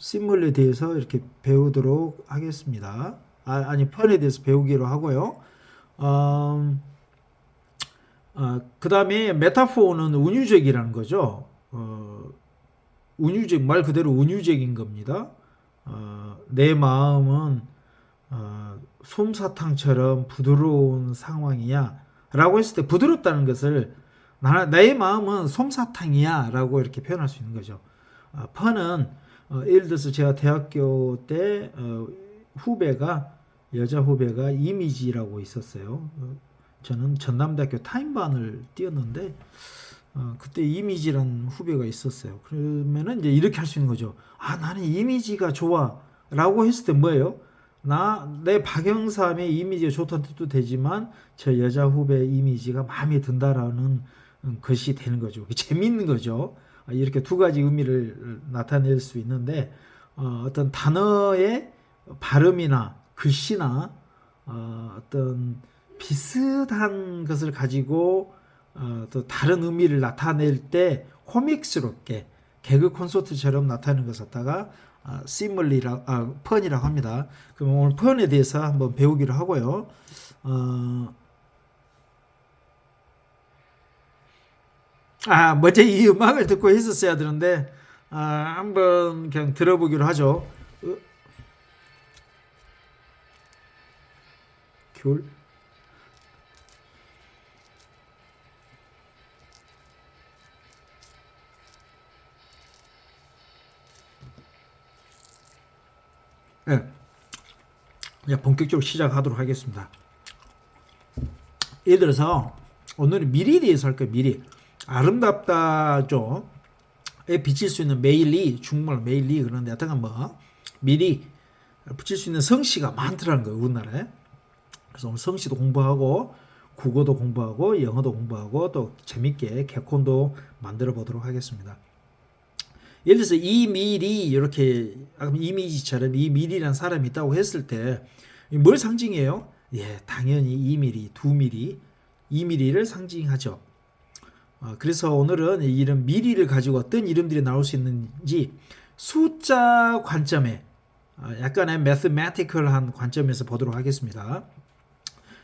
심물에 대해서 이렇게 배우도록 하겠습니다. 아니 펀에 대해서 배우기로 하고요. 그 다음에 메타포는 운유적이라는 거죠. 운유적, 말 그대로 운유적인 겁니다. 내 마음은 솜사탕처럼 부드러운 상황이야 라고 했을 때 부드럽다는 것을 나의 마음은 솜사탕이야 라고 이렇게 표현할 수 있는 거죠. 펀은 예를 들어서 제가 대학교 때 여자 후배가 이미지라고 있었어요. 저는 전남대학교 타임반을 뛰었는데 그때 이미지란 후배가 있었어요. 그러면은 이제 이렇게 할 수 있는 거죠. 나는 이미지가 좋아라고 했을 때 뭐예요? 내 박영삼의 이미지가 좋다는 뜻도 되지만 저 여자 후배 이미지가 마음에 든다라는 것이 되는 거죠. 재밌는 거죠. 이렇게 두 가지 의미를 나타낼 수 있는데 어떤 단어의 발음이나 글씨나 어떤 비슷한 것을 가지고 또 다른 의미를 나타낼 때 코믹스럽게 개그 콘서트처럼 나타내는 것을 갖다가 펀이라고 합니다. 그럼 오늘 펀에 대해서 한번 배우기로 하고요. 먼저 이 음악을 듣고 했었어야 되는데 한번 그냥 들어보기로 하죠. 겨울 네. 이제 본격적으로 시작하도록 하겠습니다. 예를 들어서 오늘은 미리에 대해서 할 거예요. 미리. 아름답다죠. 에 비칠 수 있는 메일리, 중국말 메일리 그런데 하여튼 뭐 미리 붙일 수 있는 성씨가 많더라는 거예요. 우리나라에. 그래서 오늘 성씨도 공부하고 국어도 공부하고 영어도 공부하고 또 재밌게 개콘도 만들어 보도록 하겠습니다. 예를 들어서 이미리 이렇게 이미지처럼 이미리라는 사람이 있다고 했을 때 뭘 상징해요? 예, 당연히 2mm, 2mm, 2mm를 상징하죠. 그래서 오늘은 이런 미리를 가지고 어떤 이름들이 나올 수 있는지 숫자 관점에 약간의 매스매티컬한 관점에서 보도록 하겠습니다.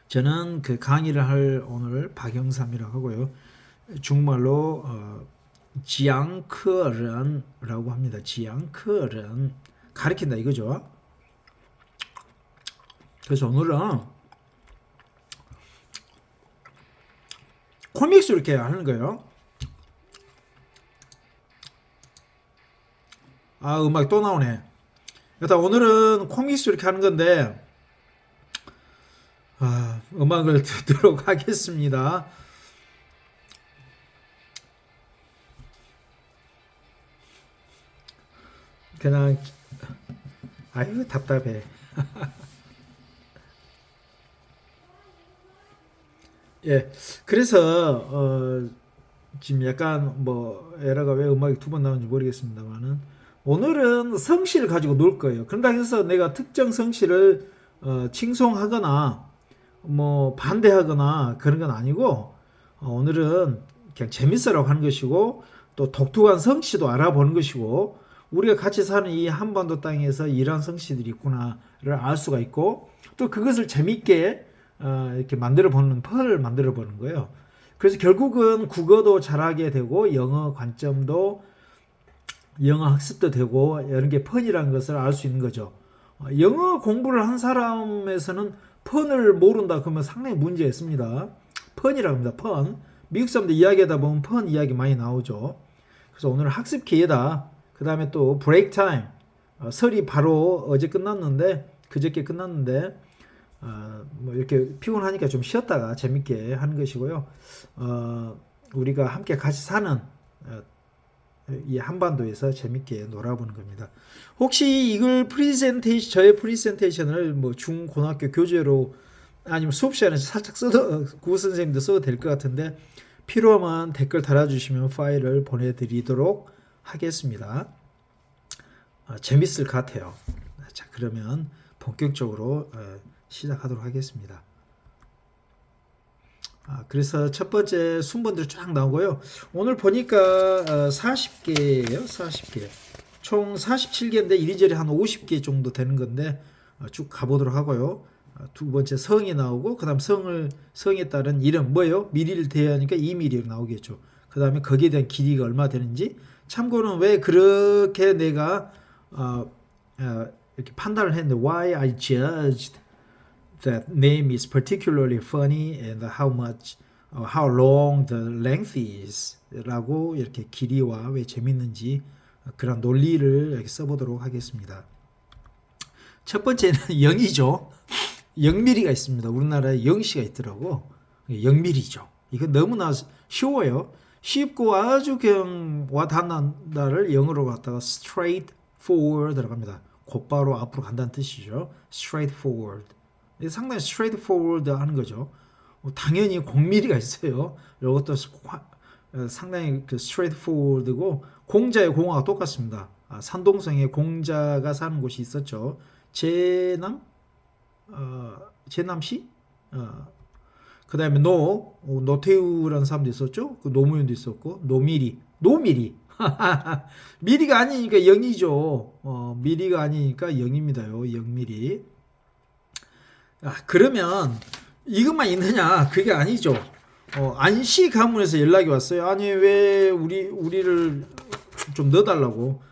저는 그 강의를 할 오늘 박영삼이라고 하고요. 중국말로 지앙크런이라고 합니다. 지앙크런 가르친다 이거죠. 그래서 오늘은 코믹스 이렇게 하는 거예요. 음악이 또 나오네. 일단 오늘은 코믹스 이렇게 하는 건데 음악을 듣도록 하겠습니다. 그냥 아유 답답해. 예, 그래서 지금 약간 뭐 에러가 왜 음악이 두 번 나오는지 모르겠습니다만은 오늘은 성씨를 가지고 놀 거예요. 그런다 해서 내가 특정 성씨를 칭송하거나 뭐 반대하거나 그런 건 아니고 오늘은 그냥 재밌으라고 하는 것이고 또 독특한 성씨도 알아보는 것이고 우리가 같이 사는 이 한반도 땅에서 이런 성씨들이 있구나를 알 수가 있고 또 그것을 재밌게 이렇게 펀을 만들어 보는 거예요. 그래서 결국은 국어도 잘하게 되고 영어 관점도 영어 학습도 되고 이런 게 펀이라는 것을 알 수 있는 거죠. 영어 공부를 한 사람에서는 펀을 모른다 그러면 상당히 문제가 있습니다. 펀이라고 합니다. 펀. 미국 사람들 이야기하다 보면 펀 이야기 많이 나오죠. 그래서 오늘 학습 기회다. 그 다음에 또 브레이크 타임. 설이 바로 어제 끝났는데 그저께 끝났는데 뭐 이렇게 피곤하니까 좀 쉬었다가 재밌게 하는 것이고요. 우리가 함께 같이 사는 이 한반도에서 재밌게 놀아보는 겁니다. 혹시 이걸 저의 프리젠테이션을 뭐 중고등학교 교재로 아니면 수업 시간에 살짝 국어 선생님도 써도 될 것 같은데 필요하면 댓글 달아주시면 파일을 보내드리도록 하겠습니다. 재밌을 것 같아요. 자, 그러면 본격적으로 시작하도록 하겠습니다. 그래서 첫 번째 순번들이 쫙 나오고요. 오늘 보니까 40개예요. 40개. 총 47개인데 이리저리 한 50개 정도 되는 건데 쭉 가보도록 하고요. 두 번째 성이 나오고 그 다음 성에 따른 이름 뭐예요? 미리를 대하니까 2미리로 나오겠죠. 그 다음에 거기에 대한 길이가 얼마 되는지 참고는 왜 그렇게 내가 이렇게 판단을 했는데 why I judged that name is particularly funny and how much how long the length is 라고 이렇게 길이와 왜 재밌는지 그런 논리를 이렇게 써보도록 하겠습니다. 첫 번째는 0이죠. 0mm가 있습니다. 우리나라에 0시가 있더라고. 0mm죠. 이거 너무나 쉬워요. 쉽고 아주 그냥 와닿는다를 영어로 갖다가 straight forward 들어갑니다. 곧바로 앞으로 간다는 뜻이죠. straight forward. 상당히 straight forward 하는 거죠. 당연히 0mm가 있어요. 이것도 상당히 그 straight forward고 공자의 공화가 똑같습니다. 산동성에 공자가 사는 곳이 있었죠. 제남시? 그 다음에 노태우라는 사람도 있었죠. 그 노무현도 있었고, 노미리. 미리가 아니니까 0이죠. 미리가 아니니까 0입니다요. 0미리. 그러면 이것만 있느냐? 그게 아니죠. 안시 가문에서 연락이 왔어요. 아니, 왜 우리를 좀 넣어달라고.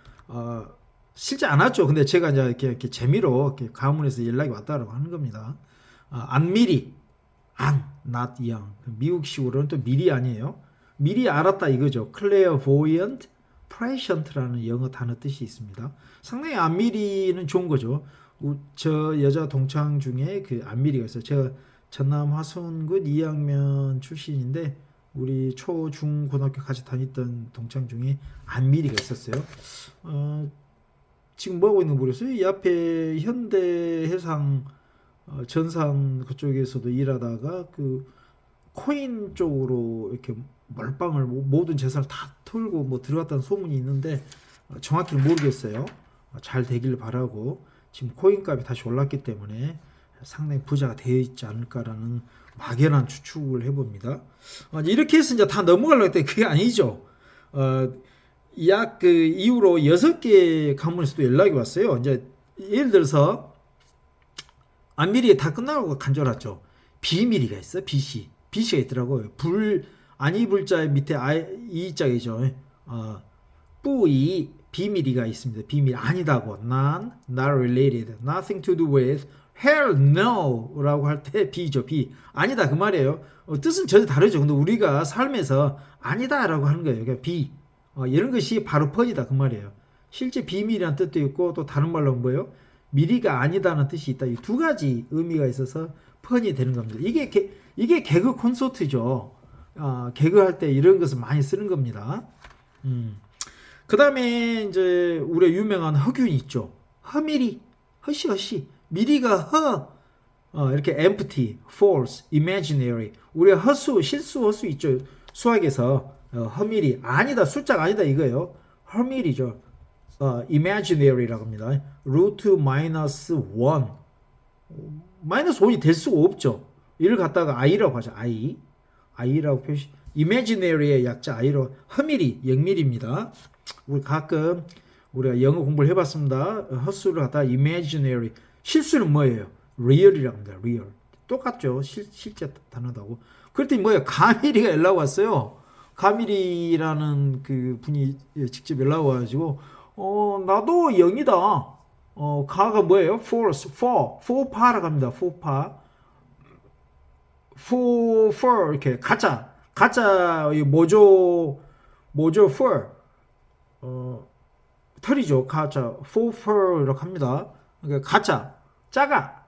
실제 안 왔죠. 근데 제가 이제 이렇게 재미로 이렇게 가문에서 연락이 왔다라고 하는 겁니다. 안미리, not young. 미국식으로는 또 미리 아니에요. 미리 알았다 이거죠. clairvoyant, prescient라는 영어 단어 뜻이 있습니다. 상당히 안미리는 좋은 거죠. 저 여자 동창 중에 그 안미리가 있어요. 제가 전남 화순군 2학년 출신인데 우리 초, 중, 고등학교 같이 다녔던 동창 중에 안미리가 있었어요. 지금 뭐하고 있는 거 모르겠어요. 이 앞에 현대해상 전산 그쪽에서도 일하다가 그 코인 쪽으로 이렇게 몰빵을 모든 재산을 다 털고 뭐 들어갔다는 소문이 있는데 정확히는 모르겠어요. 잘 되길 바라고 지금 코인 값이 다시 올랐기 때문에 상당히 부자가 되어 있지 않을까라는 막연한 추측을 해봅니다. 이렇게 해서 이제 다 넘어가려고 했더니 그게 아니죠. 약 그 이후로 6개 가문에서도 연락이 왔어요. 이제 예를 들어서 안미리에 다 끝나고 간절하죠. 비미리가 있어. B씨가 있더라고요. 아니 불자 밑에 이자이죠. 뿌이 비미리가 있습니다. 비밀 아니다고 not related, nothing to do with, hell no 라고 할 때 B죠. B 아니다 그 말이에요. 뜻은 전혀 다르죠. 근데 우리가 삶에서 아니다 라고 하는 거예요. 그러니까 B 이런 것이 바로 펀이다 그 말이에요. 실제 비밀이라는 뜻도 있고 또 다른 말로 뭐예요? 미리가 아니다는 뜻이 있다. 이 두 가지 의미가 있어서 펀이 되는 겁니다. 이게 개그 콘서트죠. 개그할 때 이런 것을 많이 쓰는 겁니다. 그 다음에 이제 우리가 유명한 허균이 있죠. 허미리, 허시. 미리가 이렇게 empty, false, imaginary. 우리가 실수 허수 있죠. 수학에서 허미리 아니다 숫자가 아니다 이거예요. 허미리죠. imaginary라고 합니다. 루트 마이너스 1 마이너스 1이 될 수가 없죠. 이를 갖다가 i라고 하죠. i라고 표시. imaginary의 약자 i로 허미리 0mm입니다. 우리 가끔 우리가 영어 공부를 해봤습니다. 허수를 갖다가 imaginary 실수는 뭐예요? real이라고 합니다. real 똑같죠. 실제 단어다고. 그랬더니 뭐예요? 가미리가 연락 왔어요. 가미리라는 그 분이 직접 연락 와가지고 나도 0이다. 가가 뭐예요? false, four파라고 합니다. four파, for 이렇게 가짜 모조 for 털이죠. 가짜 for 이렇게 합니다. 그러니까 가짜 짜가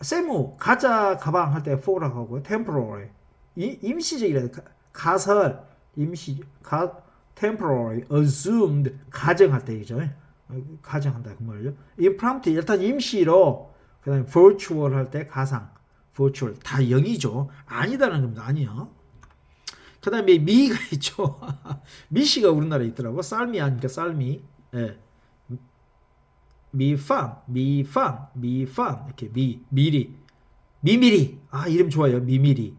세무 가짜 가방 할 때 for라고 하고요. temporary 임시적이라 가설 임시 temporary assumed 가정할 때이죠. 가정한다 그 말이죠. impromptu 일단 임시로 그다음에 virtual 할 때 가상 virtual 다 0이죠. 아니다라는 겁니다. 아니요. 그 다음에 미가 있죠. 미씨가 우리나라에 있더라고. 쌀미 아니까 쌀미. 예. 미판 이렇게 미미리 이름 좋아요. 미미리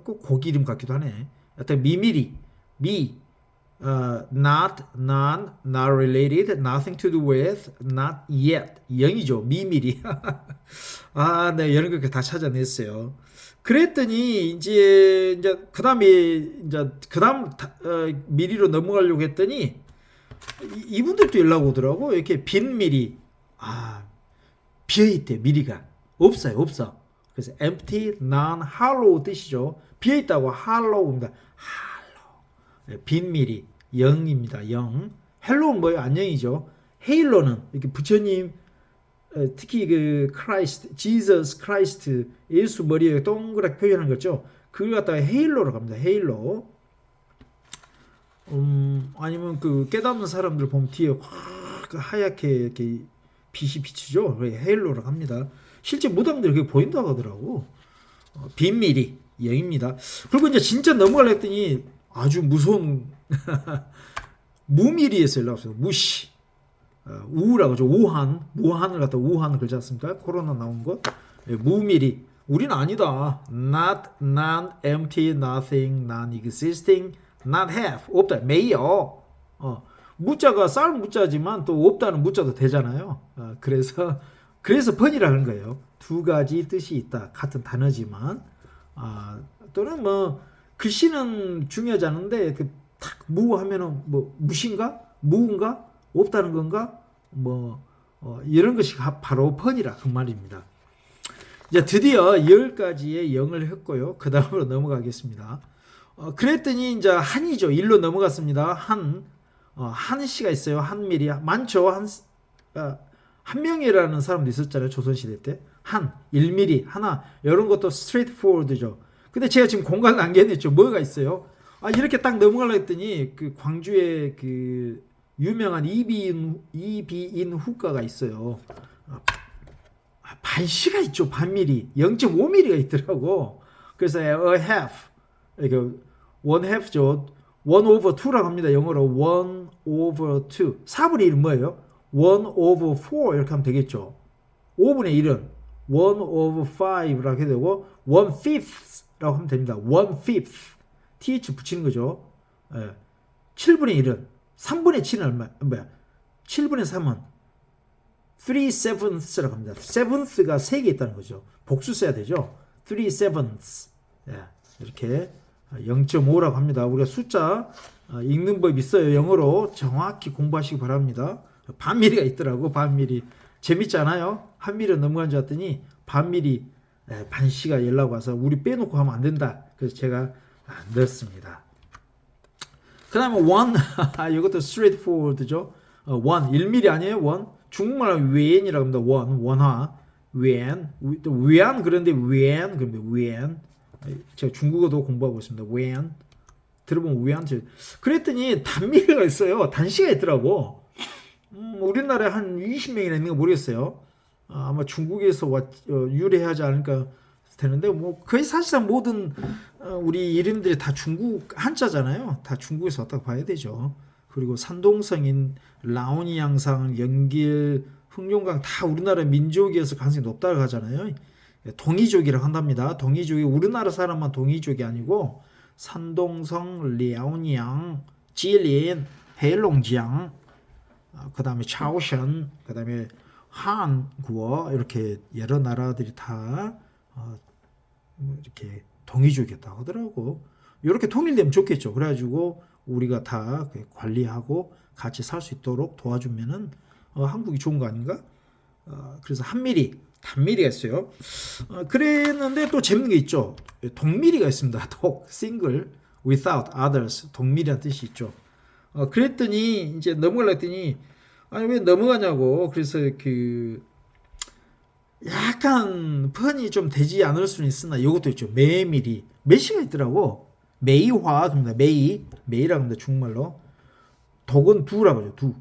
꼭 고기 이름 같기도 하네. 일단 미미리 not, none, not related, nothing to do with, not yet. 0이죠. 미미리. 아, 네, 이런 거 다 찾아냈어요. 그랬더니 이제 그다음에 그다음 미리로 넘어가려고 했더니 이분들도 연락 오더라고. 이렇게 빈 미리. 아, 비어 있대. 미리가 없어요. 없어. 그래서 empty, non, hollow 뜻이죠. 비어 있다고 hollow입니다. hollow. 빈 미리 0입니다. 0. 헬로는 뭐예요? 안녕이죠. 헤일로는 이렇게 부처님 특히 그 크라이스트, 지저스 크라이스트, 예수 머리에 동그랗게 표현한 거죠. 그걸 갖다가 헤일로로 갑니다. 헤일로. 아니면 그 깨닫는 사람들 보면 뒤에 확 하얗게 이렇게 빛이 비치죠. 헤일로로 갑니다. 실제 무당들이 그게 보인다고 하더라고. 빈미리 0입니다. 그리고 이제 진짜 넘어가려 했더니 아주 무서운 무미리에서 연락 왔어요. 무시. 우라고 하죠. 우한, 무한을 갖다 우한을 그러지 않습니까? 코로나 나온 거. 무미리. 우리는 아니다. Not, none, empty, nothing, non-existing, not have. 없다. 매요. 무자가 쌀 무자지만 또 없다는 무자도 되잖아요. 그래서 번이라는 거예요. 두 가지 뜻이 있다. 같은 단어지만. 또는 뭐 글씨는 중요하지 않은데 탁 무하면은 뭐 무신가? 무인가? 없다는 건가? 이런 것이 바로 번이라 그 말입니다. 이제 드디어 10가지의 0을 했고요. 그 다음으로 넘어가겠습니다. 그랬더니 이제 한이죠. 일로 넘어갔습니다. 한 씨가 있어요. 한미리. 많죠. 한 명이라는 사람도 있었잖아요. 조선시대 때. 1미리, 하나. 이런 것도 스트레이트 포워드죠. 근데 제가 지금 공간 남겨냈죠. 뭐가 있어요? 이렇게 딱 넘어가려 했더니 그 광주에 그 유명한 이비인 후가가 있어요. 반시가 있죠. 반미리. 0.5mm가 있더라고. 그래서 a half. 이게 1/2죠. 1/2라고 합니다. 영어로 1/2. 4분의 1은 뭐예요? 1/4 이렇게 하면 되겠죠. 5분의 1은 1/5라고 해도 되고 1/5라고 하면 됩니다. 1/5. th 붙이는 거죠. 7분의 1은 3분의 7은 뭐야? 7분의 3은 3/7라고 합니다. 7th가 3개 있다는 거죠. 복수 써야 되죠. 3/7. 이렇게 0.5라고 합니다. 우리가 숫자 읽는 법 있어요. 영어로 정확히 공부하시기 바랍니다. 반미리가 있더라고. 반미리. 재밌잖아요. 한미리 넘어간 줄 알았더니 반미리 반시가 연락 와서 우리 빼놓고 하면 안 된다. 그래서 제가 넣었습니다. 그 다음에 원. 이것도 straight forward죠. 원. 1mm 아니에요? 원. 중국말로 웬이라고 합니다. 원화. 웬. 또 위안 그런데 웬. 그런데 웬. 제가 중국어도 공부하고 있습니다. 웬. 들어보면 위안. 그랬더니 단미리가 있어요. 단시가 있더라고. 우리나라에 한 20명이나 있는 거 모르겠어요. 아마 중국에서 유래하지 않을까 되는데 뭐 거의 사실상 모든 우리 이름들이 다 중국 한자잖아요. 다 중국에서 왔다고 봐야 되죠. 그리고 산동성인, 라오니 양상, 연길, 흑룡강 다 우리나라 민족이어서 가능성이 높다고 하잖아요. 동이족이라고 한답니다. 동이족이 우리나라 사람만 동이족이 아니고 산동성, 라오니양, 지린, 해롱지양, 그 다음에 차오션, 그 다음에 한국어 이렇게 여러 나라들이 다 이렇게 동이족이었다고 하더라고. 이렇게 통일되면 좋겠죠. 그래가지고 우리가 다 관리하고 같이 살 수 있도록 도와주면은 한국이 좋은 거 아닌가? 그래서 한미리, 단미리가 있어요. 그랬는데 또 재밌는 게 있죠. 동미리가 있습니다. 독, single, without others, 동미리라는 뜻이 있죠. 그랬더니 이제 넘어가려 했더니 아니 왜 넘어가냐고. 그래서 그 약간 펀이 좀 되지 않을 수는 있으나 이것도 있죠. 매미리. 매시가 있더라고. 매이화 그럽니다. 매이라고 합니다. 중국말로. 독은 두라고 하죠. 두.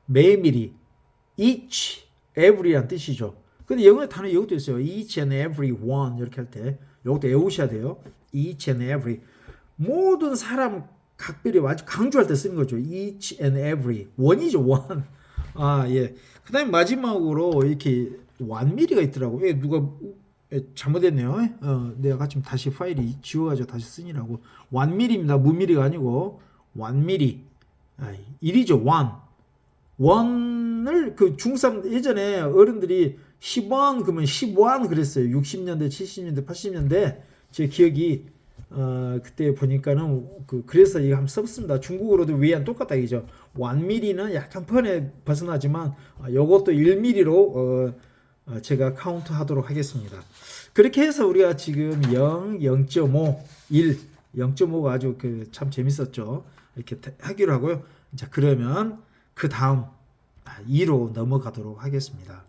매미리. each, every란 뜻이죠. 근데 영어의 단어 이것도 있어요. each and every one 이렇게 할 때 이것도 외우셔야 돼요. each and every. 모든 사람 각별히 아주 강조할 때 쓰는 거죠. each and every. 원이죠. 원. 예. 그 다음에 마지막으로 이렇게 완미리가 있더라고. 누가 잘못했네요. 내가 지금 다시 파일이 지워가지고 다시 쓰니라고. 완미리입니다. 무미리가 아니고 1mm. 1이죠. 1을 그 중3 예전에 어른들이 10원 그러면 10원 그랬어요. 60년대, 70년대, 80년대 제 기억이 그때 보니까는 그래서 이거 한번 써봤습니다. 중국어로도 위안 똑같다 이죠. 1mm는 약간 펀에 벗어나지만 요것도 1mm로 제가 카운트 하도록 하겠습니다. 그렇게 해서 우리가 지금 0, 0.5, 1, 0.5가 아주 참 재밌었죠. 이렇게 하기로 하고요. 자, 그러면 그 다음 2로 넘어가도록 하겠습니다.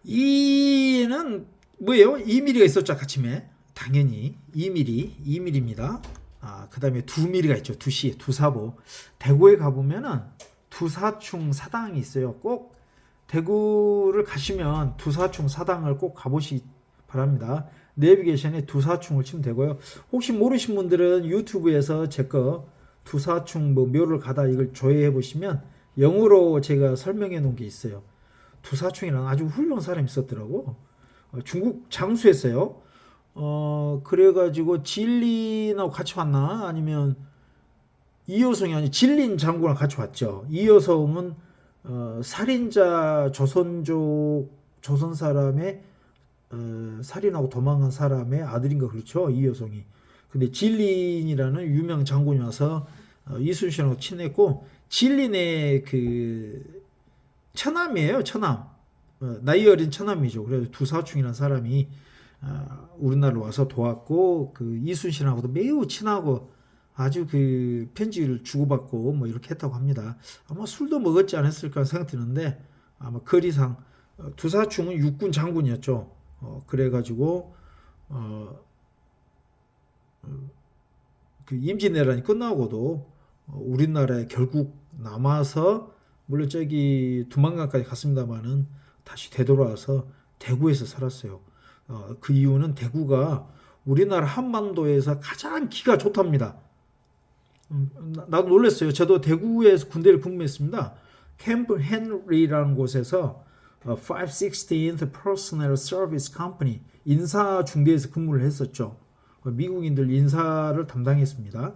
2는 뭐예요? 2mm가 있었죠, 아침에. 당연히 2mm입니다. 그 다음에 2mm가 있죠. 2시, 두사보. 대구에 가보면은 두사충 사당이 있어요. 꼭 대구를 가시면 두사충 사당을 꼭 가보시기 바랍니다. 내비게이션에 두사충을 치면 되고요. 혹시 모르신 분들은 유튜브에서 제 거 두사충 묘를 가다 이걸 조회해 보시면 영어로 제가 설명해 놓은 게 있어요. 두사충이라는 아주 훌륭한 사람이 있었더라고. 중국 장수했어요. 그래가지고 진린하고 같이 왔나? 아니면 이효성이 아니 진린 장군하고 같이 왔죠. 이효성은 살인자 조선족 조선 사람의 살인하고 도망간 사람의 아들인가 그렇죠. 이효성이. 근데 진린이라는 유명 장군이 와서 이순신하고 친했고 진린의 그 처남이에요. 처남. 나이 어린 처남이죠. 그래서 두사충이라는 사람이 우리나라로 와서 도왔고 그 이순신하고도 매우 친하고 아주 그 편지를 주고받고 뭐 이렇게 했다고 합니다. 아마 술도 먹었지 않았을까 생각 드는데 아마 거리상 두사충은 육군 장군이었죠. 그래가지고 그 임진왜란이 끝나고도 우리나라에 결국 남아서 물론 저기 두만강까지 갔습니다만은 다시 되돌아와서 대구에서 살았어요. 그 이유는 대구가 우리나라 한반도에서 가장 기가 좋답니다. 나도 놀랐어요. 저도 대구에서 군대를 근무했습니다. 캠프 헨리라는 곳에서 516th Personnel Service Company 인사 중대에서 근무를 했었죠. 미국인들 인사를 담당했습니다.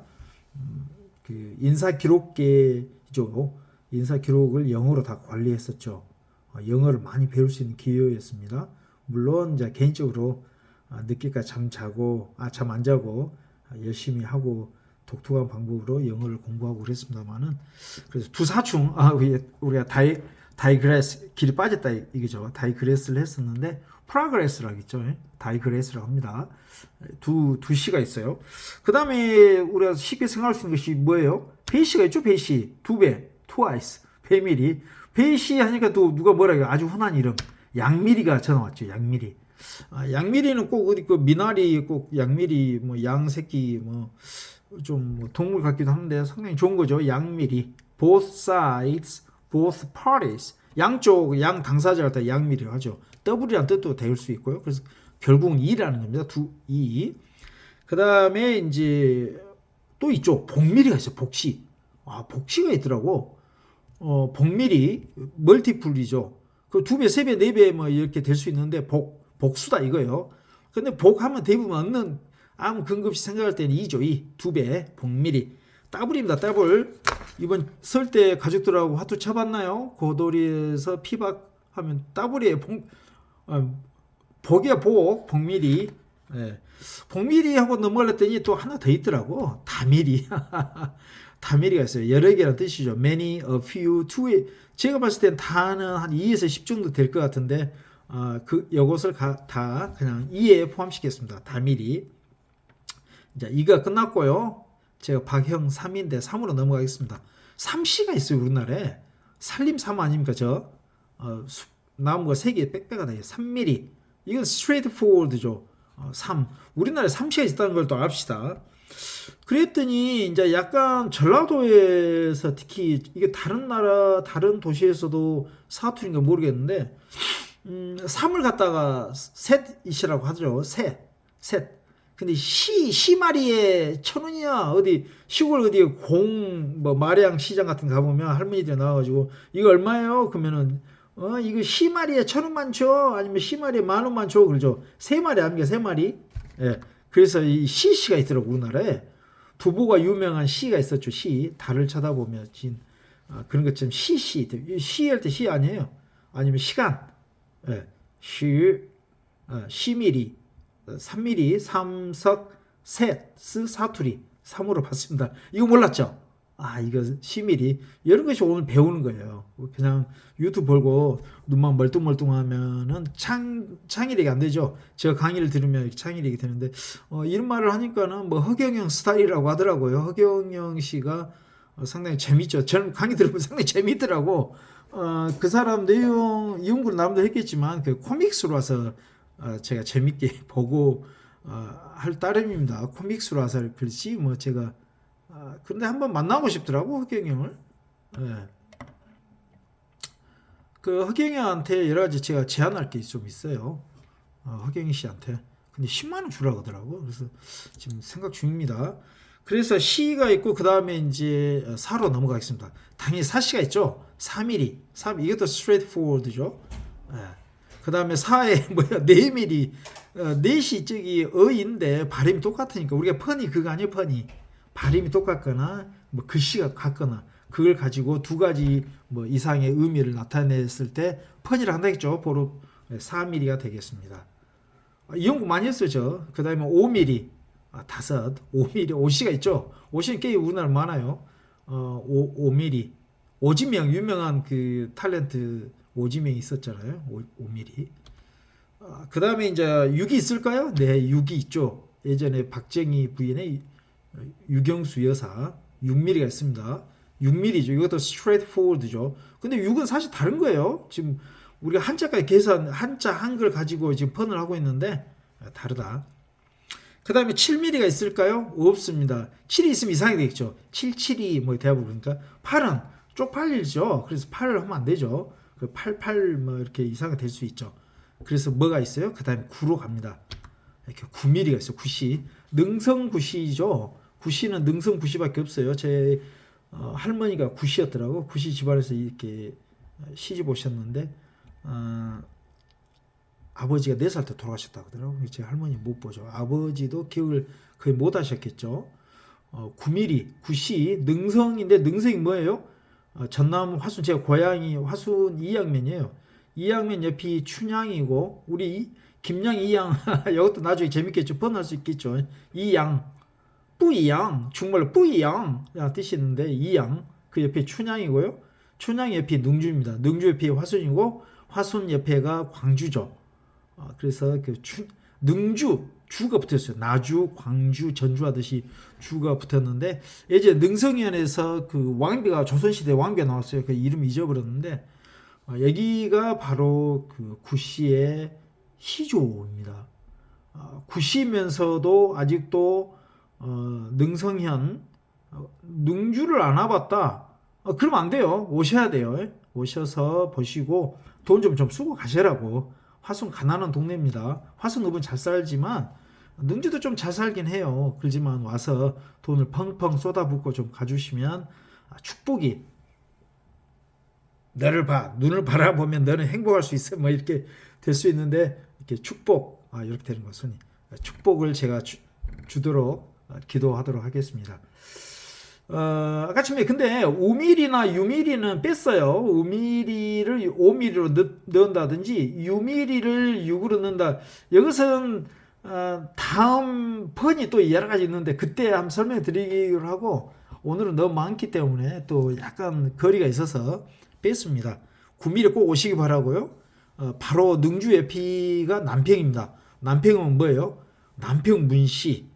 그 인사 기록계죠. 인사 기록을 영어로 다 관리했었죠. 영어를 많이 배울 수 있는 기회였습니다. 물론 이제 개인적으로 늦게까지 잠 안 자고 열심히 하고 독특한 방법으로 영어를 공부하고 그랬습니다만은 그래서 두사충 우리가 다이그레스 길이 빠졌다 이거죠. 다이그레스를 했었는데 프로그레스라고 있죠. 다이그레스라고 합니다. 두 시가 있어요. 그 다음에 우리가 쉽게 생각할 수 있는 것이 뭐예요? 배시가 있죠. 배시 두 배, twice, 배밀이. 배시 하니까 또 누가 뭐라 해요? 아주 흔한 이름 양미리가 전화 왔죠. 양미리. 양미리는 꼭 어디 그 미나리 꼭 양미리 뭐 양새끼 뭐 좀 동물 같기도 한데 상당히 좋은 거죠. 양미리. Both sides, both parties. 양쪽 양 당사자를 다 양미리로 하죠. W라는 뜻도 될 수 있고요. 그래서 결국은 2라는 겁니다. 2. 그 다음에 이제 또 있죠. 복미리가 있어요. 복시. 복시가 있더라고. 복미리 멀티플이죠. 그 2배, 3배, 4배 뭐 이렇게 될 수 있는데 복수다 이거예요. 근데 복하면 대부분 얻는 아무 근거 없이 생각할 때는 2죠. 2배 복미리. 더블입니다. 더블. 이번 설 때 가족들하고 화투 쳐봤나요? 고돌이에서 피박하면 더블이에요. 복이야 복. 복미리. 네. 복미리 하고 넘어갔더니 또 하나 더 있더라고. 다미리. 다미리가 있어요. 여러 개라는 뜻이죠. many, a few, two. 제가 봤을 땐 다는 한 2에서 10 정도 될 것 같은데 요것을 다 그냥 2에 포함시켰습니다. 다미리. 자, 2가 끝났고요. 제가 박형 3인데 3으로 넘어가겠습니다. 3시가 있어요. 우리나라에. 살림 3 아닙니까? 나무가 3개 빽빽하다. 3mm. 이건 straightforward죠. 3. 우리나라에 3시가 있다는 걸 또 압시다. 그랬더니 이제 약간 전라도에서 특히 이게 다른 나라 다른 도시에서도 사투리인가 모르겠는데 3을 갖다가 셋이라고 하죠. 셋. 근데 시마리에 1,000원이야. 어디 시골 어디 뭐 마량 시장 같은 거 가보면 할머니들이 나와가지고 이거 얼마예요? 그러면은 이거 시마리에 1,000원만 줘. 아니면 시마리에 10,000원만 줘. 그러죠. 3마리 아닙니까? 3마리. 예. 그래서 이 시가 있더라고. 우리나라에 두보가 유명한 시가 있었죠. 시 달을 쳐다보며 진 그런 것처럼 시할 때 시 아니에요. 아니면 시간 시 시미리 3미리 삼석 셋 사투리 3으로 봤습니다. 이거 몰랐죠? 이거 시미리 이런 것이 오늘 배우는 거예요. 그냥 유튜브 보고 눈만 멀뚱멀뚱하면은 창의력이 안 되죠. 제가 강의를 들으면 창의력이 되는데 이런 말을 하니까는 뭐 허경영 스타일이라고 하더라고요. 허경영 씨가 상당히 재밌죠. 저는 강의 들으면 상당히 재밌더라고. 그 사람 내용 연구를 나름대로 했겠지만 그 코믹스로 와서 제가 재밌게 보고 할 따름입니다. 코믹스로 와서 그렇지 뭐 제가 그런데 한번 만나고 싶더라고 허경영을. 그 허경영한테 여러 가지 제가 제안할 게 좀 있어요. 허경영 씨한테. 근데 10만 원 주라고 하더라고. 그래서 지금 생각 중입니다. 그래서 시가 있고 그 다음에 이제 사로 넘어가겠습니다. 당연히 사시가 있죠. 3mm, 이것도 straightforward죠. 그 다음에 사에 뭐야 4mm, 4시 저기 어인데 발음이 똑같으니까 우리가 펀이 그거 아니에요. 펀이 발음이 똑같거나 뭐 글씨가 같거나 그걸 가지고 두 가지 뭐 이상의 의미를 나타냈을 때 펀이라 한다겠죠. 보로 4mm가 되겠습니다. 이 연구 많이 했어요. 저. 그 다음에 5mm, 5mm, 5시가 있죠. 5시는 꽤 우리나라 많아요. 5mm. 오지명 유명한 그 탤런트 오지명이 있었잖아요. 5mm. 그 다음에 이제 6이 있을까요? 네, 6이 있죠. 예전에 박정희 부인의 유경수 여사 6mm가 있습니다. 6mm죠. 이것도 straightforward죠. 근데 6은 사실 다른 거예요. 지금 우리가 한자까지 한자 한글 가지고 지금 펀을 하고 있는데 다르다. 그 다음에 7mm가 있을까요? 없습니다. 7이 있으면 이상하게 되겠죠. 77이 뭐 대하고 그러니까 8은 쪽팔리죠. 그래서 8을 하면 안 되죠. 그 88 뭐 이렇게 이상하게 될 수 있죠. 그래서 뭐가 있어요? 그 다음에 9로 갑니다. 이렇게 9mm가 있어요. 9시. 능성구시죠. 구시는 능성구시밖에 없어요. 제 할머니가 구시였더라고. 구시 집안에서 이렇게 시집 오셨는데 아버지가 4살 때 돌아가셨다고 하더라고요. 제 할머니 못 보죠. 아버지도 기억을 거의 못 하셨겠죠. 9mm, 구시, 능성인데 능성이 뭐예요? 전남 화순, 제가 고향이 화순 이양면이에요. 이양면 옆이 춘향이고 우리 김양 이양 이것도 나중에 재밌겠죠. 번할 수 있겠죠. 이양, 뿌이양, 중국말로 뿌이양 뜻이 있는데 이양 그 옆에 춘향이고요. 춘향 옆이 능주입니다. 능주 옆이 화순이고 화순 옆에가 광주죠. 그래서 그 능주 주가 붙었어요. 나주, 광주, 전주 하듯이 주가 붙었는데 예전에 능성현에서 그 왕비가 조선시대 왕비가 나왔어요. 그 이름 잊어버렸는데 여기가 바로 그 구시의 시조입니다. 구시면서도 아직도 능성현 능주를 안 와봤다. 그러면 안 돼요. 오셔야 돼요. 오셔서 보시고 돈 좀 쓰고 가시라고. 화순 가난한 동네입니다. 화순읍은 잘 살지만 능주도 좀 잘 살긴 해요. 그렇지만 와서 돈을 펑펑 쏟아붓고 좀 가주시면 축복이 너를 봐 눈을 바라보면 너는 행복할 수 있어 뭐 이렇게 될 수 있는데 이렇게 축복 이렇게 되는 거 손이 축복을 제가 주도록 기도하도록 하겠습니다. 아까 처음에 근데 5mm나 6mm는 뺐어요. 5mm를 5mm로 넣는다든지 6mm를 6으로 넣는다. 이것은 다음 펀이 또 여러 가지 있는데 그때 한번 설명해 드리기로 하고 오늘은 너무 많기 때문에 또 약간 거리가 있어서 뺐습니다. 9mm 꼭 오시기 바라고요. 바로 능주 에피가 남평입니다. 남평은 뭐예요? 남평 문시.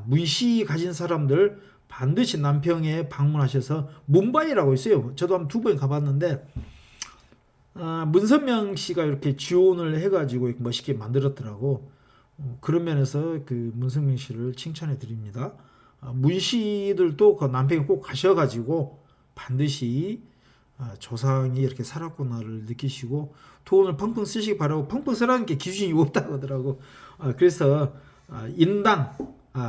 문시 가진 사람들 반드시 남평에 방문하셔서 문바이라고 있어요. 저도 한 2번 가봤는데 문선명 씨가 이렇게 지원을 해가지고 멋있게 만들었더라고. 그런 면에서 그 문선명 씨를 칭찬해 드립니다. 문씨들도 그 남평에 꼭 가셔가지고 반드시 조상이 이렇게 살았구나를 느끼시고 돈을 펑펑 쓰시기 바라고. 펑펑 쓰라는 게 기준이 없다고 하더라고. 그래서 인당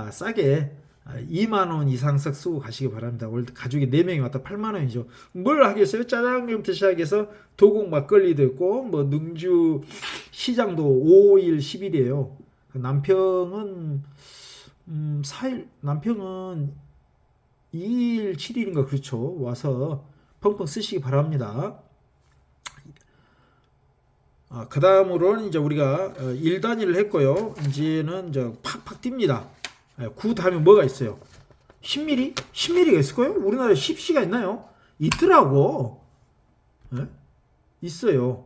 싸게 2만원 이상씩 쓰고 가시기 바랍니다. 원래 가족이 4명이 왔다 8만원이죠. 뭘 하겠어요? 짜장면부터 시작해서 도곡 막걸리도 있고 뭐 능주 시장도 5일 10일이에요. 남평은 4일, 남평은 2일 7일인가 그렇죠. 와서 펑펑 쓰시기 바랍니다. 그 다음으로는 이제 우리가 1단위를 했고요. 이제는 이제 팍팍 뜁니다. 9 다음에 뭐가 있어요? 10mm? 10mm가 있을까요? 우리나라에 10C가 있나요? 있더라고. 예? 있어요.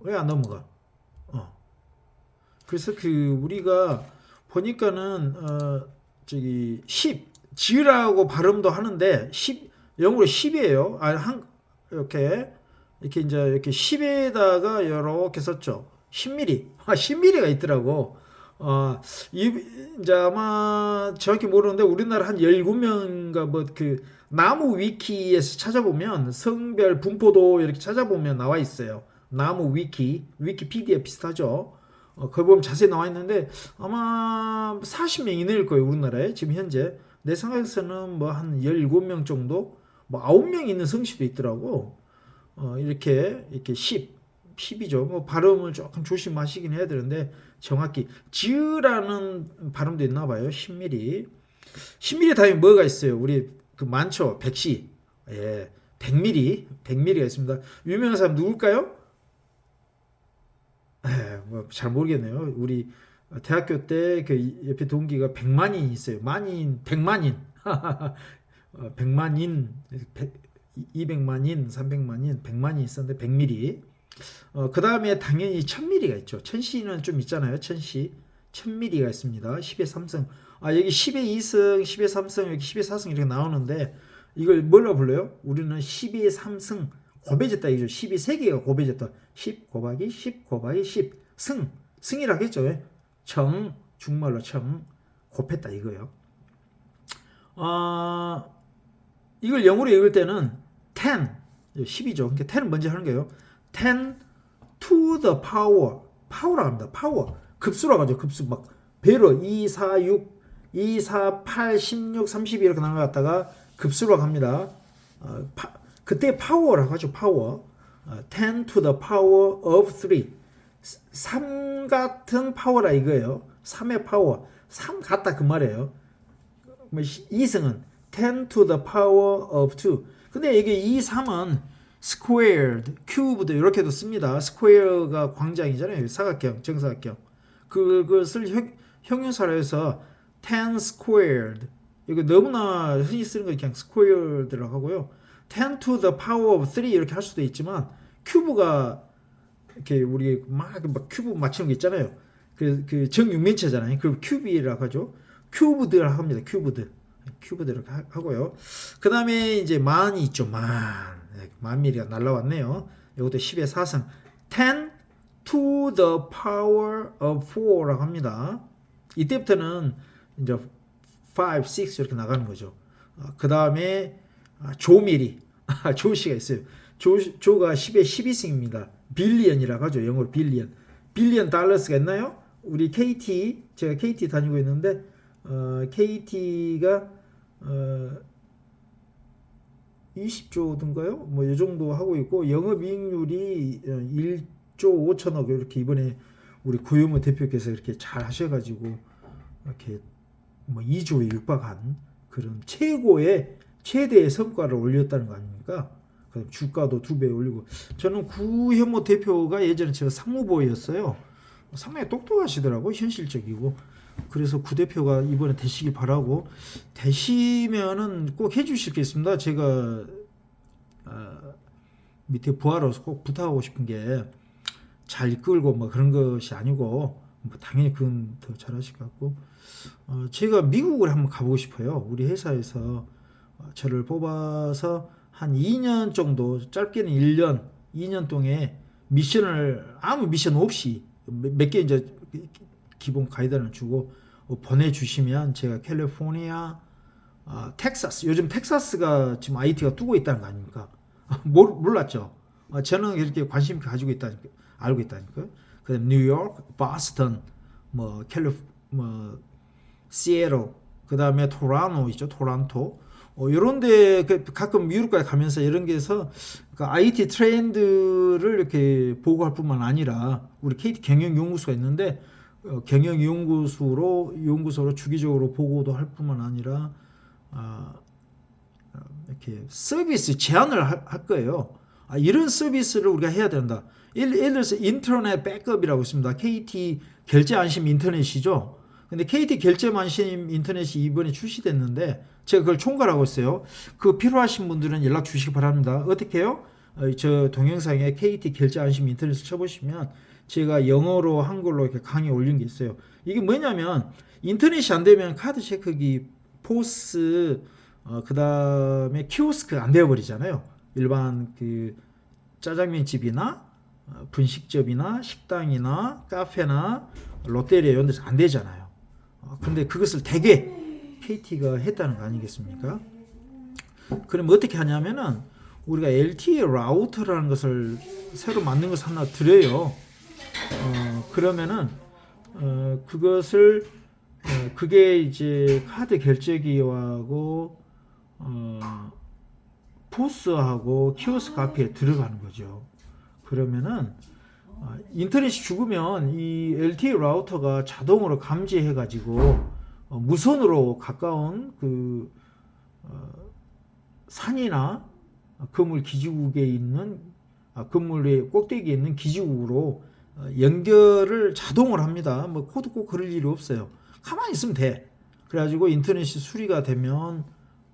왜 안 넘어가? 그래서 우리가 보니까는 저기 10 지으라고 발음도 하는데 10 영어로 10이에요. 이렇게 이제 10에다가 이렇게 썼죠. 10mm. 10mm가 있더라고. 이제 아마 정확히 모르는데 우리나라 한 17명인가 뭐 나무 위키에서 찾아보면 성별 분포도 이렇게 찾아보면 나와 있어요. 나무 위키피디아 비슷하죠. 거기 보면 자세히 나와 있는데 아마 40명 이내일 거예요. 우리나라에 지금 현재 내 생각에서는 뭐 한 17명 정도, 뭐 9명 있는 성씨도 있더라고. 이렇게 10이죠. 뭐 발음을 조금 조심하시긴 해야 되는데 정확히 지으라는 발음도 있나 봐요. 10mm. 10mm 다음에 뭐가 있어요? 우리 많죠. 100C. 예. 100mm가 있습니다. 유명한 사람 누굴까요? 뭐 잘 모르겠네요. 우리 대학교 때 옆에 동기가 100만인이 있어요. 100만인. 100만인, 200만인, 300만인, 100만이 있었는데 100mm. 그 다음에 당연히 1000mm가 있죠. 1000C는 좀 있잖아요. 1000C. 1000mm가 있습니다. 10의 3승. 여기 10의 2승, 10의 3승, 여기 10의 4승 이렇게 나오는데 이걸 뭐라 불러요? 우리는 10의 3승 곱해졌다 이죠. 10이 3개가 곱해졌다. 10 곱하기 10 곱하기 10 승이라고 했죠. 중말로 청 곱했다 이거요. 이걸 영어로 읽을 때는 10이죠. 그러니까 10은 먼저 하는 거예요. 10 to the power라고 합니다. 파워. 급수라고 하죠. 급수 막 배로 2, 4, 6, 2, 4, 8, 16, 32 이렇게 나눠갔다가 급수라고 합니다. 그때 파워라고 하죠. 파워. 10 to the power of 3. 3 같은 파워라 이거예요. 3의 파워. 3 같다 그 말이에요. 2승은 10 to the power of 2. 근데 이게 2, 3은 squared, cubed 이렇게도 씁니다. square가 광장이잖아요. 사각형, 정사각형. 그것을 형용사로 해서 10 squared. 이거 너무나 흔히 쓰는 거 그냥 squared라고 하고요. 10 to the power of 3 이렇게 할 수도 있지만 큐브가 이렇게 우리 막 큐브 맞추는 게 있잖아요. 그 정육면체잖아요. 그럼 큐브라고 하죠. 큐브드라고 합니다. 큐브드라고 하고요. 그 다음에 이제 만이 있죠. 만 미리가 날라왔네요. 이것도 10의 4승. 10 to the power of 4라고 합니다. 이때부터는 이제 5, 6 이렇게 나가는 거죠. 그 다음에 조미리. 조씨가 있어요. 조가 10의 12승입니다. 빌리언이라고 하죠. 영어로 빌리언. 빌리언 달러스가 있나요? 우리 KT, 제가 KT 다니고 있는데 KT가 20조든가요? 뭐 이 정도 하고 있고 영업이익률이 1조 5천억 이렇게 이번에 우리 구효모 대표께서 이렇게 잘 하셔가지고 이렇게 뭐 2조에 육박한 그런 최대의 성과를 올렸다는 거 아닙니까? 주가도 2배 올리고. 저는 구효모 대표가 예전에 제가 상무보였어요. 상당히 똑똑하시더라고. 현실적이고. 그래서 구 대표가 이번에 되시기 바라고. 되시면은 꼭 해주실 게 있습니다. 제가 밑에 부하로서 꼭 부탁하고 싶은 게 잘 이끌고 뭐 그런 것이 아니고 뭐 당연히 그건 더 잘하실 것 같고 제가 미국을 한번 가보고 싶어요. 우리 회사에서 저를 뽑아서 한 2년 정도, 짧게는 1년, 2년 동안 미션을 아무 미션 없이 몇 개 이제 기본 가이드를 주고 보내주시면 제가 캘리포니아, 텍사스, 요즘 텍사스가 지금 IT가 뜨고 있다는 거 아닙니까? 몰랐죠. 저는 이렇게 관심 가지고 있다니까, 알고 있다니까. 그다음 뉴욕, 보스턴, 시애틀, 그다음에 토론토 있죠, 토론토. 이런데 가끔 미국까지 가면서 이런 게서 IT 트렌드를 이렇게 보고할 뿐만 아니라 우리 KT 경영연구소가 있는데 연구소로 주기적으로 보고도 할 뿐만 아니라 이렇게 서비스 제안을 할 거예요. 이런 서비스를 우리가 해야 된다. 예를 들어서 인터넷 백업이라고 있습니다. KT 결제 안심 인터넷이죠. 근데 KT 결제 안심 인터넷이 이번에 출시됐는데 제가 그걸 총괄하고 있어요. 그 필요하신 분들은 연락 주시기 바랍니다. 어떻게 해요? 저 동영상에 KT 결제 안심 인터넷을 쳐보시면 제가 영어로 한글로 이렇게 강의 올린 게 있어요. 이게 뭐냐면 인터넷이 안 되면 카드 체크기, 포스, 그 다음에 키오스크 안 되어버리잖아요. 일반 그 짜장면 집이나 분식점이나 식당이나 카페나 롯데리아 이런 데서 안 되잖아요. 근데 그것을 대개 KT가 했다는 거 아니겠습니까? 그럼 어떻게 하냐면은 우리가 LTE 라우터라는 것을 새로 만든 것을 하나 드려요. 그러면은 그것을 그게 이제 카드 결제기하고 포스하고 키오스크 앞에 들어가는 거죠. 그러면은 인터넷이 죽으면 이 LTE 라우터가 자동으로 감지해 가지고 무선으로 가까운 그 산이나 건물 기지국에 있는 건물의 꼭대기에 있는 기지국으로 연결을 자동으로 합니다. 뭐 코드 꼭 그럴 일이 없어요. 가만히 있으면 돼. 그래가지고 인터넷이 수리가 되면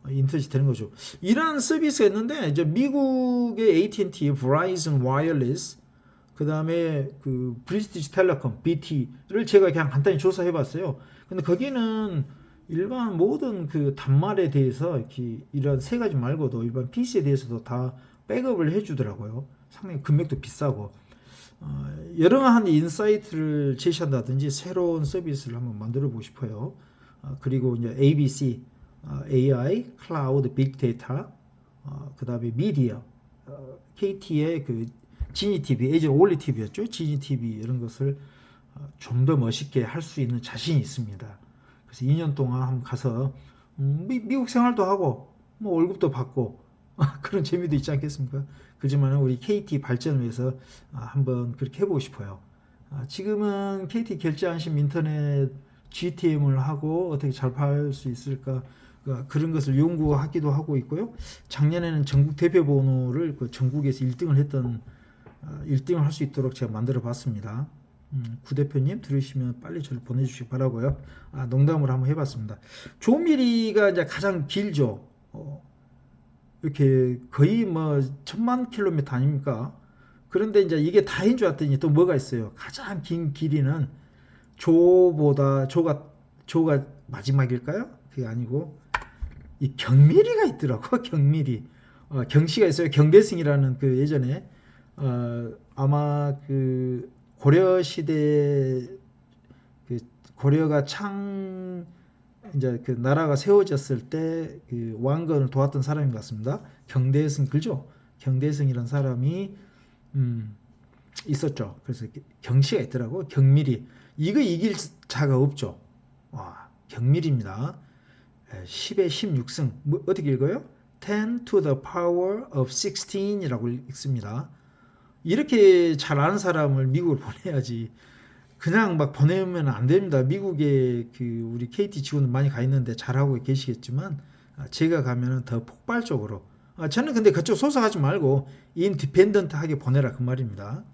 인터넷이 되는 거죠. 이런 서비스가 있는데 이제 미국의 AT&T, Verizon Wireless, 그 다음에 그 브리티시 텔레콤 BT를 제가 그냥 간단히 조사해봤어요. 근데 거기는 일반 모든 그 단말에 대해서 이렇게 이런 세 가지 말고도 일반 PC에 대해서도 다 백업을 해주더라고요. 상당히 금액도 비싸고 여러한 인사이트를 제시한다든지 새로운 서비스를 한번 만들어 보고 싶어요. 그리고 이제 ABC, AI, 클라우드, 빅데이터, 그 다음에 미디어, KT의 그 지니TV, 예전 올리TV였죠. 지니TV 이런 것을 좀 더 멋있게 할 수 있는 자신이 있습니다. 그래서 2년 동안 한번 가서 미국 생활도 하고 뭐 월급도 받고 그런 재미도 있지 않겠습니까? 그렇지만 우리 KT 발전을 위해서 한번 그렇게 해보고 싶어요. 지금은 KT 결제 안심 인터넷 GTM을 하고 어떻게 잘 팔 수 있을까 그런 것을 연구하기도 하고 있고요. 작년에는 전국 대표 번호를 그 전국에서 1등을 했던 1등을 할 수 있도록 제가 만들어 봤습니다. 구 대표님 들으시면 빨리 저를 보내주시기 바라고요. 농담으로 한번 해봤습니다. 조미리가 이제 가장 길죠. 이렇게 거의 뭐 1000만 킬로미터 아닙니까? 그런데 이제 이게 다인 줄 알았더니 또 뭐가 있어요. 가장 긴 길이는 조가 마지막일까요? 그게 아니고 이 경미리가 있더라고. 경미리. 경씨가 있어요. 경대승이라는 그 예전에 아마 그 고려 시대 그 고려가 이제 그 나라가 세워졌을 때 그 왕건을 도왔던 사람인 것 같습니다. 경대승 그죠? 경대승이라는 사람이 있었죠. 그래서 경씨가 있더라고. 경밀이 이거 이길 자가 없죠. 와, 경밀입니다. 10의 16승 뭐, 어떻게 읽어요? 10 to the power of 16이라고 읽습니다. 이렇게 잘 아는 사람을 미국을 보내야지. 그냥 막 보내면 안 됩니다. 미국에 그 우리 KT 직원들 많이 가 있는데 잘하고 계시겠지만 제가 가면은 더 폭발적으로 저는 근데 그쪽 소속하지 말고 인디펜던트하게 보내라 그 말입니다.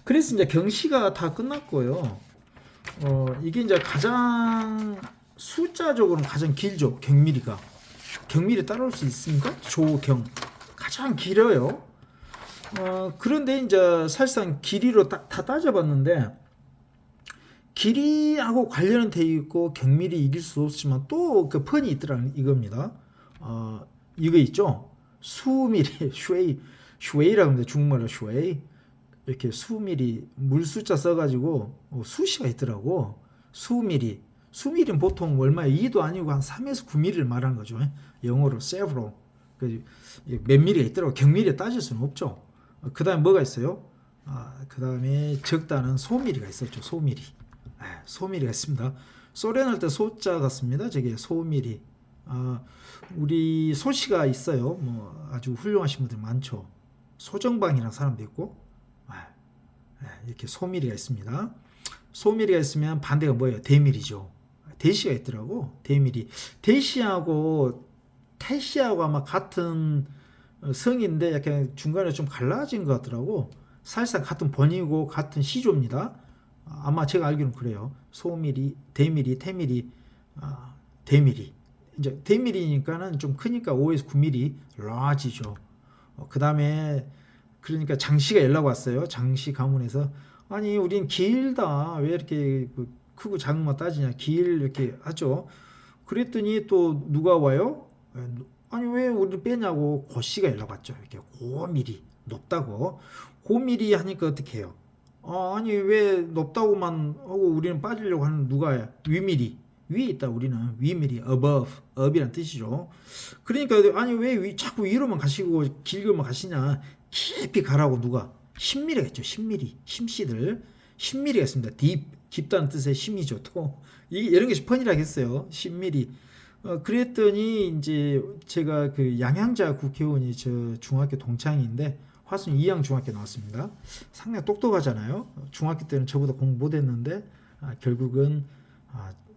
그래서 이제 경시가 다 끝났고요. 이게 이제 가장 숫자적으로는 가장 길죠. 경미리가. 경미리 따라올 수 있습니까? 조경. 가장 길어요. 그런데 이제 사실상 길이로 다 따져봤는데 길이하고 관련은 돼 있고 경밀이 이길 수 없지만 또 그 펀이 있더라는 이겁니다. 이거 있죠. 수미리 슈웨이라고 하는데 중국말로 슈웨이 이렇게 수미리 물 숫자 써가지고 수시가 있더라고. 수미리는 보통 얼마에 2도 아니고 한 3에서 9mm를 말하는 거죠. 영어로 several 몇 미리가 있더라고. 경미리에 따질 수는 없죠. 그 다음에 뭐가 있어요? 그 다음에 적다는 소미리가 있었죠. 소미리가 있습니다. 소련할 때 소자 같습니다. 저게 소미리. 우리 소씨가 있어요. 뭐 아주 훌륭하신 분들 많죠. 소정방이라는 사람도 있고. 이렇게 소미리가 있습니다. 소미리가 있으면 반대가 뭐예요? 대미리죠. 대시가 있더라고. 대미리. 대시하고 태시하고 아마 같은 성인데 약간 중간에 좀 갈라진 것 같더라고. 사실상 같은 번이고 같은 시조입니다. 아마 제가 알기로는 그래요. 소미리, 대미리, 태미리, 대미리. 이제 대미리니까는 좀 크니까 5에서 9mm large죠. 그 다음에 그러니까 장씨가 연락 왔어요. 장씨 가문에서 아니 우린 길다. 왜 이렇게 크고 작은 거 따지냐. 길 이렇게 하죠. 그랬더니 또 누가 와요? 아니 왜 우리 빼냐고 고씨가 연락 왔죠. 이렇게 고미리 높다고. 고미리 하니까 어떻게 해요? 아니 왜 높다고만 하고 우리는 빠지려고 하는 누가야? 위미리. 위에 있다 우리는 위미리 above up이란 뜻이죠. 그러니까 아니 왜 자꾸 위로만 가시고 길게만 가시냐. 깊이 가라고 누가 10mm가 있죠. 10mm 심씨들 10mm가 있습니다. deep 깊다는 뜻의 심이죠. 또 이런 게 펀이라고 했어요. 10mm. 그랬더니 이제 제가 그 양양자 국회의원이 저 중학교 동창인데 화순 이양 중학교 나왔습니다. 상당히 똑똑하잖아요. 중학교 때는 저보다 공부 못했는데 결국은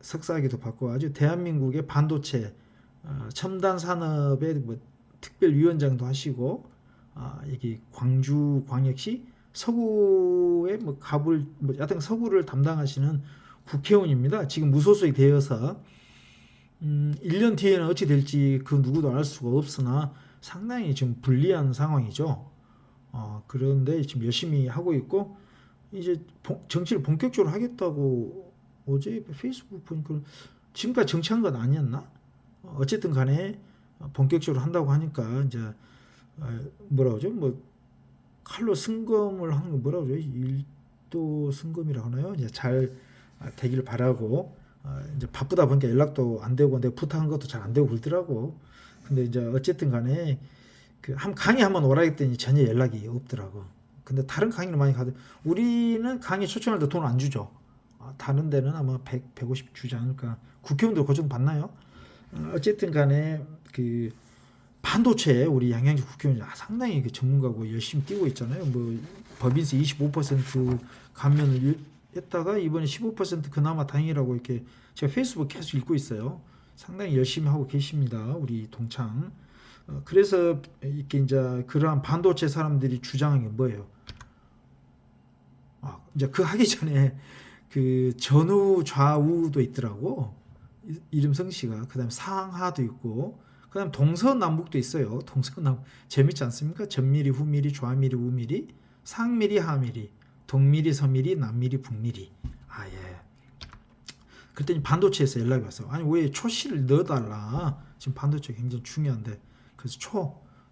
석사학위도 받고 아주 대한민국의 반도체 첨단 산업의 뭐 특별위원장도 하시고 여기 광주광역시 서구의 뭐 갑을 뭐 여튼 서구를 담당하시는 국회의원입니다. 지금 무소속이 되어서 1년 뒤에는 어찌 될지 그 누구도 알 수가 없으나 상당히 지금 불리한 상황이죠. 그런데 지금 열심히 하고 있고 이제 정치를 본격적으로 하겠다고 어제 페이스북 보니까 지금까지 정치한 건 아니었나? 어쨌든 간에 본격적으로 한다고 하니까 이제 뭐라 그러죠? 뭐 칼로 승검을 하는 거 뭐라 그러죠? 일도 승검이라고 하나요? 이제 잘 되기를 바라고 이제 바쁘다 보니까 연락도 안 되고 내가 부탁한 것도 잘 안 되고 그러더라고. 근데 이제 어쨌든 간에 그 강의 한번 오라 했더니 전혀 연락이 없더라고. 근데 다른 강의를 많이 가도 우리는 강의 초청할 때 돈 안 주죠. 다른 데는 아마 150 주지 않을까. 국회의원들 그 정도 받나요? 어쨌든 간에 그 반도체 우리 양양주 국회의원 상당히 그 전문가고 열심히 뛰고 있잖아요. 뭐 법인세 25% 감면을 했다가 이번에 15% 그나마 다행이라고 이렇게 제가 페이스북 계속 읽고 있어요. 상당히 열심히 하고 계십니다. 우리 동창. 그래서 이렇게 이제 그러한 반도체 사람들이 주장한 게 뭐예요? 이제 그 하기 전에 그 전후 좌우도 있더라고. 이름 성씨가. 그다음 상하도 있고. 그다음 동서남북도 있어요. 동서남 재밌지 않습니까? 전미리, 후미리, 좌미리, 우미리, 상미리, 하미리, 동미리, 서미리, 남미리, 북미리. 예. 그랬더니 반도체에서 연락이 왔어. 아니 왜 초씨를 넣어달라. 지금 반도체 굉장히 중요한데. 그래서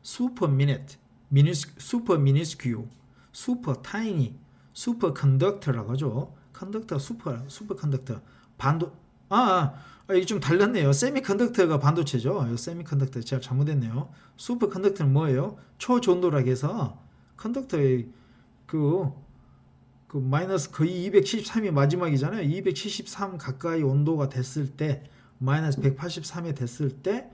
슈퍼 미니트, 슈퍼 미니스큐, 슈퍼 타이니, 슈퍼 컨덕터라고 하죠. 컨덕터, 슈퍼 컨덕터. 이게 좀 달랐네요. 세미컨덕터가 반도체죠. 세미컨덕터 제가 잘못했네요. 슈퍼 컨덕터는 뭐예요? 초전도라고 해서 컨덕터의 그 마이너스 거의 273이 마지막이잖아요. 273 가까이 온도가 됐을 때 마이너스 183에 됐을 때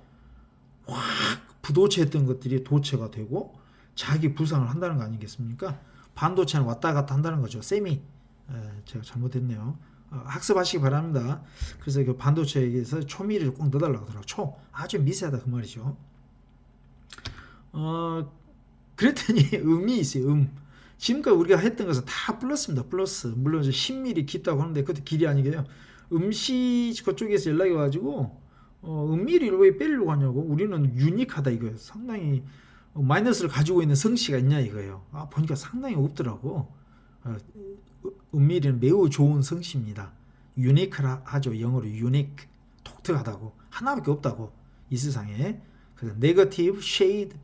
확 부도체했던 것들이 도체가 되고 자기 부상을 한다는 거 아니겠습니까? 반도체는 왔다 갔다 한다는 거죠. 제가 잘못했네요. 학습하시기 바랍니다. 그래서 그 반도체에서 초미리를 꼭 넣어달라고 하더라고요. 아주 미세하다 그 말이죠. 그랬더니 음이 있어요. 지금까지 우리가 했던 것은 다 플러스입니다. 플러스. 물론 10mm 깊다고 하는데 그것도 길이 아니게요. 음시 그쪽에서 연락이 와가지고 음미리를 왜 빼려고 하냐고. 우리는 유니크하다 이거예요. 상당히 마이너스를 가지고 있는 성씨가 있냐 이거예요. 보니까 상당히 없더라고. 음미리는 매우 좋은 성씨입니다. 유니크라 하죠. 영어로 유니크. 독특하다고. 하나밖에 없다고. 이 세상에. 그래서 네거티브, 쉐이드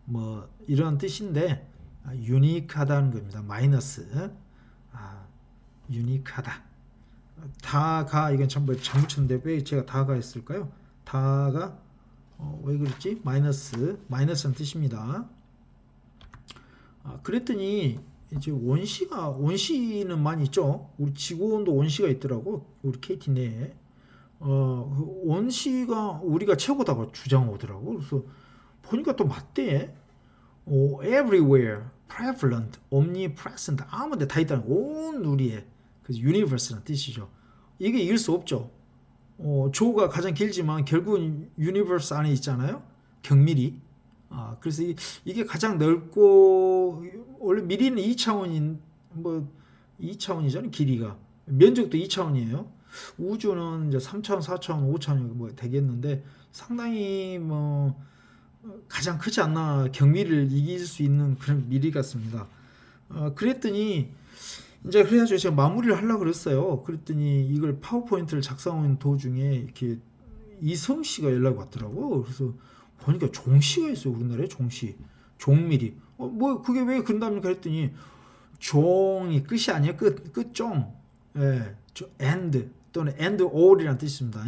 뭐 이런 뜻인데 유니크하다는 겁니다. 마이너스. 유니크하다. 다가 이건 전부 잘못 쳤는데 왜 제가 다가 했을까요? 다가 왜 그랬지? 마이너스는 뜻입니다. 그랬더니 이제 원시는 많이 있죠. 우리 지구온도 원시가 있더라고. 우리 KT 내에. 원시가 우리가 최고다고 주장하더라고. 그래서 보니까 또 맞대. everywhere, prevalent, omnipresent 아무 데 다 있다는 온 누리에 그래서 universe라는 뜻이죠. 이게 이길 수 없죠. 조가 가장 길지만 결국은 유니버스 안에 있잖아요. 경밀이. 그래서 이게 가장 넓고 원래 미리는 2차원인 뭐 2차원이잖아요. 길이가. 면적도 2차원이에요. 우주는 이제 3차원, 4차원, 5차원 뭐 되겠는데 상당히 뭐 가장 크지 않나 경미를 이길 수 있는 그런 미리 같습니다. 그랬더니 이제 그래가지고 제가 마무리를 하려고 그랬어요. 그랬더니 이걸 파워포인트를 작성하는 도중에 이렇게 이성 씨가 연락이 왔더라고. 그래서 보니까 종 씨가 있어요. 우리나라에 종 씨, 종미리. 뭐 그게 왜 그런답니까? 했더니 종이 끝이 아니에요. 끝종. 예, end 또는 end all이라는 뜻입니다.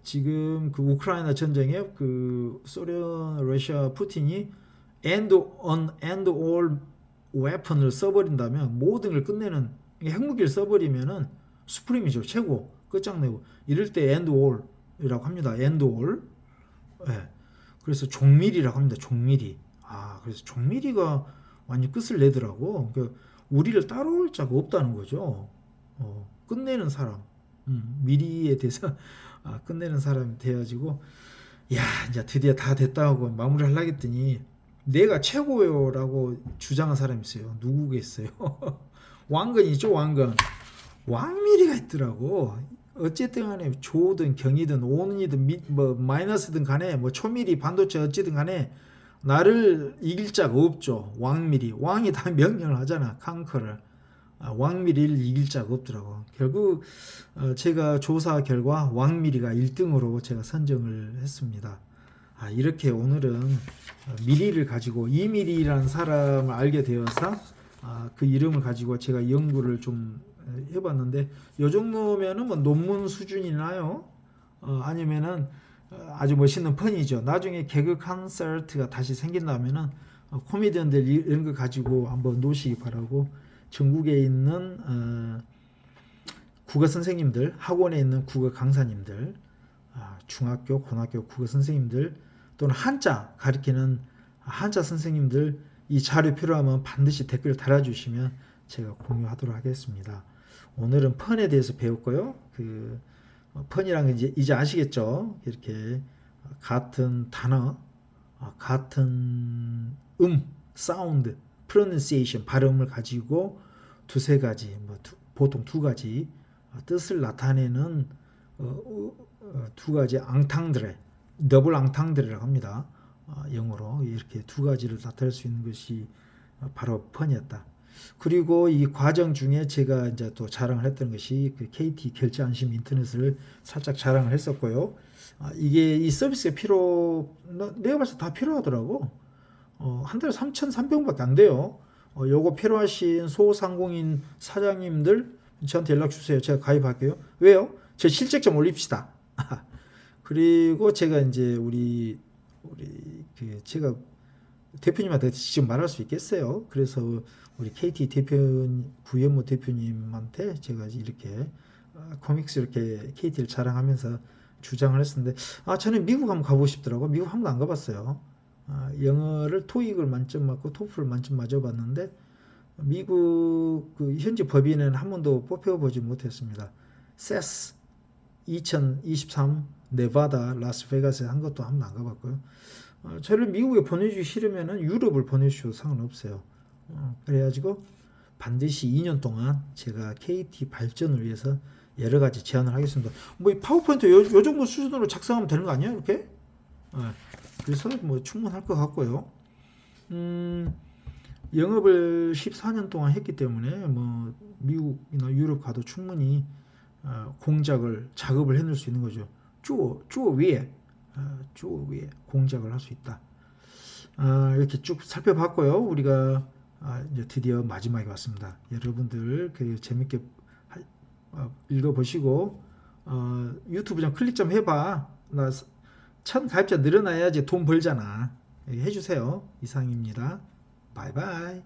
지금 그 우크라이나 전쟁에 그 소련, 러시아, 푸틴이 end all 웨폰을 써버린다면 모든 걸 끝내는 핵무기를 써버리면은 수프림이죠. 최고 끝장내고 이럴 때 end all이라고 합니다. end all. 예. 그래서 종밀이라고 합니다. 종밀이. 그래서 종밀이가 완전 끝을 내더라고. 그러니까 우리를 따라올 자가 없다는 거죠. 끝내는 사람. 미리에 대해서 끝내는 사람이 돼가지고 야 이제 드디어 다 됐다 하고 마무리하려고 했더니 내가 최고요라고 주장한 사람이 있어요. 누구겠어요? 왕건이죠. 왕미리가 있더라고. 어쨌든 간에 조든 경이든 오는이든 뭐 마이너스든 간에 뭐 초미리 반도체 어찌든 간에 나를 이길 자가 없죠. 왕미리. 왕이 다 명령을 하잖아. 컨커를. 왕미리를 이길 자가 없더라고. 결국 제가 조사 결과 왕미리가 1등으로 제가 선정을 했습니다. 이렇게 오늘은 미리를 가지고 이미리라는 사람을 알게 되어서 그 이름을 가지고 제가 연구를 좀 해봤는데 요 정도면은 뭐 논문 수준이나요? 아니면은 아주 멋있는 펀이죠. 나중에 개그 콘서트가 다시 생긴다면은 코미디언들 이런 거 가지고 한번 노시기 바라고 전국에 있는 국어 선생님들, 학원에 있는 국어 강사님들, 중학교, 고등학교 국어 선생님들 또는 한자 가르치는 한자 선생님들 이 자료 필요하면 반드시 댓글 달아주시면 제가 공유하도록 하겠습니다. 오늘은 펀에 대해서 배웠고요. 그 펀이란 게 이제 아시겠죠? 이렇게 같은 단어, 같은 사운드, pronunciation 발음을 가지고 두세 가지, 보통 두 가지 뜻을 나타내는 두 가지 앙탕드레, 더블 앙탕드레라고 합니다. 영어로 이렇게 두 가지를 나타낼 수 있는 것이 바로 펀이었다. 그리고 이 과정 중에 제가 이제 또 자랑을 했던 것이 그 KT 결제 안심 인터넷을 살짝 자랑을 했었고요. 이게 이 서비스가 내가 봤을 때 다 필요하더라고. 한 달에 3,300원밖에 안 돼요. 요거 필요하신 소상공인 사장님들 저한테 연락 주세요. 제가 가입할게요. 왜요? 제 실적 좀 올립시다. 그리고 제가 이제 우리 제가 대표님한테 직접 말할 수 있겠어요. 그래서 우리 KT 구현모 대표님한테 제가 이렇게 코믹스 이렇게 KT를 자랑하면서 주장을 했었는데 저는 미국 한번 가보고 싶더라고. 미국 한 번도 안 가봤어요. 영어를 토익을 만점 맞고 토플을 만점 맞아봤는데 미국 그 현지 법인은 한 번도 뽑혀보지 못했습니다. 세스 2023 네바다 라스베가스에 한 것도 한 번도 안 가봤고요. 저를 미국에 보내주기 싫으면 유럽을 보내주셔도 상관없어요. 그래가지고 반드시 2년 동안 제가 KT 발전을 위해서 여러 가지 제안을 하겠습니다. 뭐 이 파워포인트 요 정도 수준으로 작성하면 되는 거 아니에요? 이렇게? 그래서 뭐 충분할 것 같고요. 영업을 14년 동안 했기 때문에 뭐 미국이나 유럽 가도 충분히 작업을 해낼 수 있는 거죠. 쭈어 위에 공작을 할 수 있다. 이렇게 쭉 살펴봤고요. 우리가 이제 드디어 마지막에 왔습니다. 여러분들 재밌게 읽어보시고 유튜브 좀 클릭 좀 해봐. 나 1000 가입자 늘어나야지 돈 벌잖아. 해주세요. 이상입니다. 바이바이.